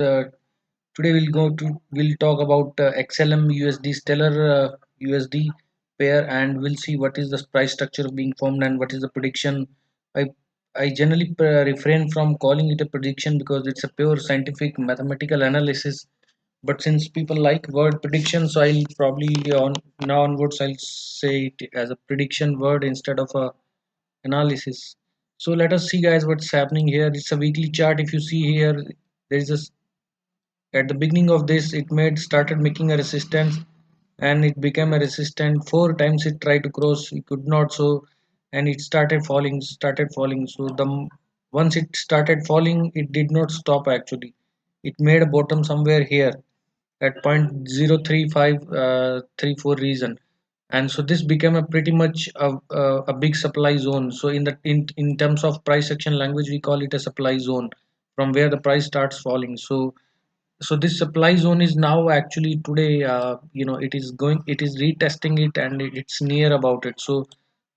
Uh, Today we'll talk about XLM USD Stellar USD pair, and we'll see what is the price structure being formed and what is the prediction. I I generally refrain from calling it a prediction because it's a pure scientific mathematical analysis. But since people like word prediction, so I'll probably on now onwards I'll say it as a prediction word instead of a analysis. So let us see, guys, what's happening here. It's a weekly chart. If you see here, there is a at the beginning of this, it made started making a resistance, and it became a resistance. Four times it tried to cross, it could not. So, and it started falling. So once it started falling, it did not stop actually. It made a bottom somewhere here at 0.03534 reason, and so this became a pretty much a big supply zone. So in terms of price action language, we call it a supply zone from where the price starts falling. So this supply zone is now actually today, it is retesting it, and it's near about it. So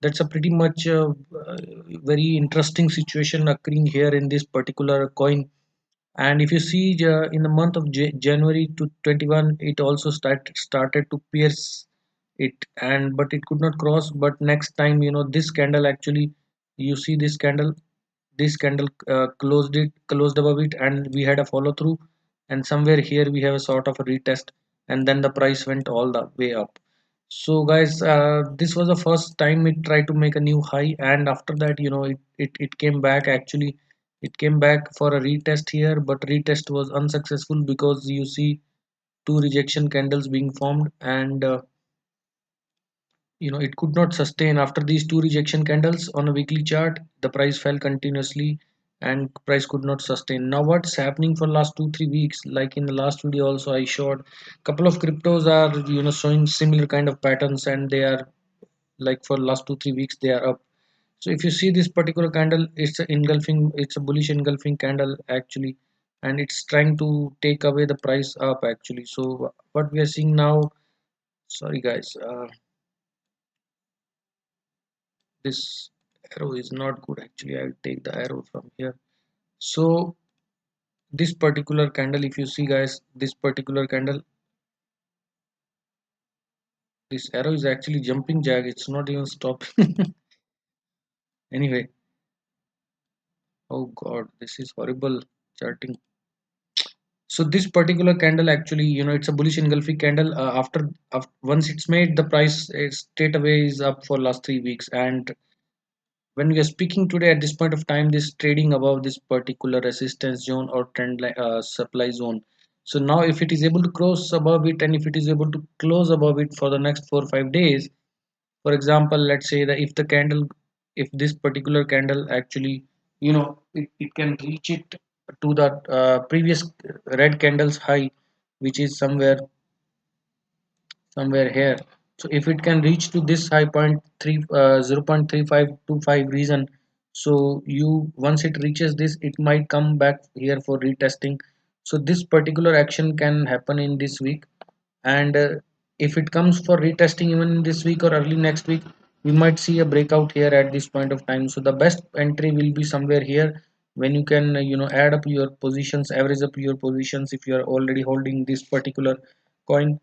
that's a pretty much very interesting situation occurring here in this particular coin. And if you see, in the month of January to 21, it also started to pierce it, and but it could not cross. But next time, this candle actually, you see this candle closed above it, and we had a follow through, and somewhere here we have a sort of a retest, and then the price went all the way up. So guys, this was the first time it tried to make a new high, and after that, it came back actually. It came back for a retest here, but retest was unsuccessful because you see two rejection candles being formed, and it could not sustain. After these two rejection candles on a weekly chart, the price fell continuously, and price could not sustain. Now what's happening for last 2 3 weeks, like in the last video also I showed, couple of cryptos are showing similar kind of patterns, and they are like for last 2 3 weeks they are up. So if you see this particular candle, it's a bullish engulfing candle actually, and it's trying to take away the price up actually. So what we are seeing now, sorry guys, this arrow is not good actually. I'll take the arrow from here. So this particular candle, if you see guys, this particular candle, this arrow is actually jumping jack, it's not even stopping. Anyway, oh god, this is horrible charting. So this particular candle actually, it's a bullish engulfing candle. After once it's made, the price straight away is up for last 3 weeks. And when we are speaking today, at this point of time, this trading above this particular resistance zone or supply zone. So now if it is able to cross above it, and if it is able to close above it for the next 4 or 5 days, for example, let's say that if this particular candle actually, it can reach it to the previous red candle's high, which is somewhere here. So if it can reach to this high point 0.3525 reason, so you once it reaches this, it might come back here for retesting. So this particular action can happen in this week, and if it comes for retesting even this week or early next week, we might see a breakout here at this point of time. So the best entry will be somewhere here, when you can add up your positions, average up your positions if you are already holding this particular coin,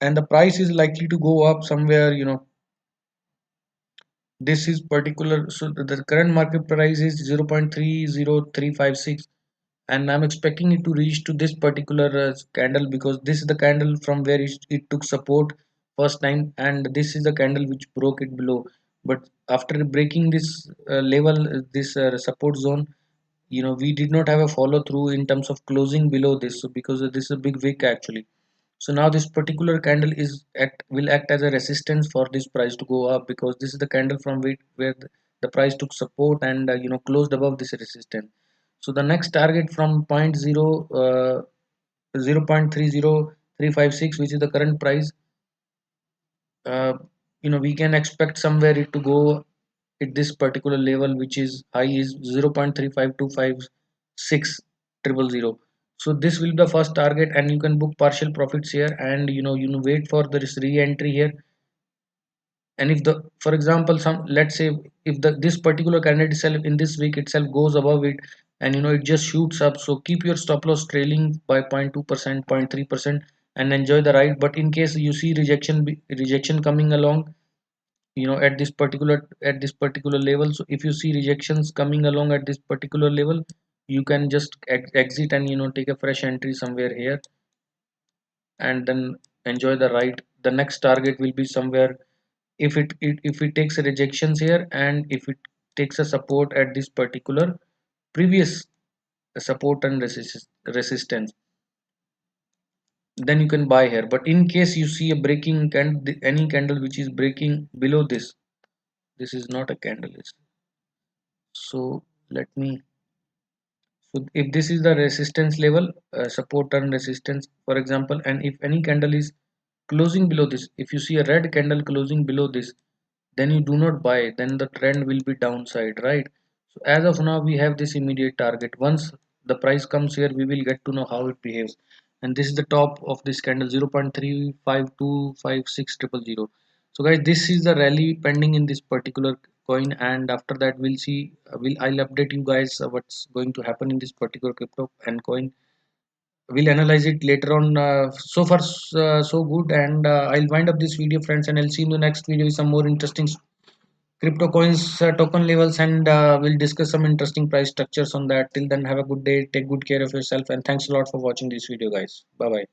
and the price is likely to go up somewhere. This is particular, so the current market price is 0.30356, and I'm expecting it to reach to this particular candle, because this is the candle from where it took support first time, and this is the candle which broke it below. But after breaking this level, this support zone, we did not have a follow through in terms of closing below this. So because this is a big wick actually, so now this particular candle will act as a resistance for this price to go up, because this is the candle from where the price took support, and closed above this resistance. So the next target from 0.30356, which is the current price, uh, we can expect somewhere it to go at this particular level, which is high is 0.35256 so this will be the first target, and you can book partial profits here, and wait for this re-entry here. And if the, for example, some, let's say if this particular candidate itself in this week itself goes above it, and it just shoots up. So keep your stop loss trailing by 0.2%, 0.3%, and enjoy the ride. But in case you see rejection coming along, at this particular level, so if you see rejections coming along at this particular level, you can just exit and take a fresh entry somewhere here, and then enjoy the ride. The next target will be somewhere, if it takes rejections here, and if it takes a support at this particular previous support and resistance, then you can buy here. But in case you see a breaking candle, any candle which is breaking below this is not a candle. So let me, so if this is the resistance level, support and resistance, for example, and if any candle is closing below this, if you see a red candle closing below this, then you do not buy, then the trend will be downside, right? So as of now we have this immediate target. Once the price comes here, we will get to know how it behaves. And this is the top of this candle, 0.35256000. So guys, this is the rally pending in this particular coin, and after that we'll see, I'll update you guys what's going to happen in this particular crypto and coin. We'll analyze it later on. So far so good, and I'll wind up this video, friends, and I'll see you in the next video with some more interesting crypto coins, token levels, and we'll discuss some interesting price structures on that. Till then, have a good day, take good care of yourself, and thanks a lot for watching this video, guys. Bye bye.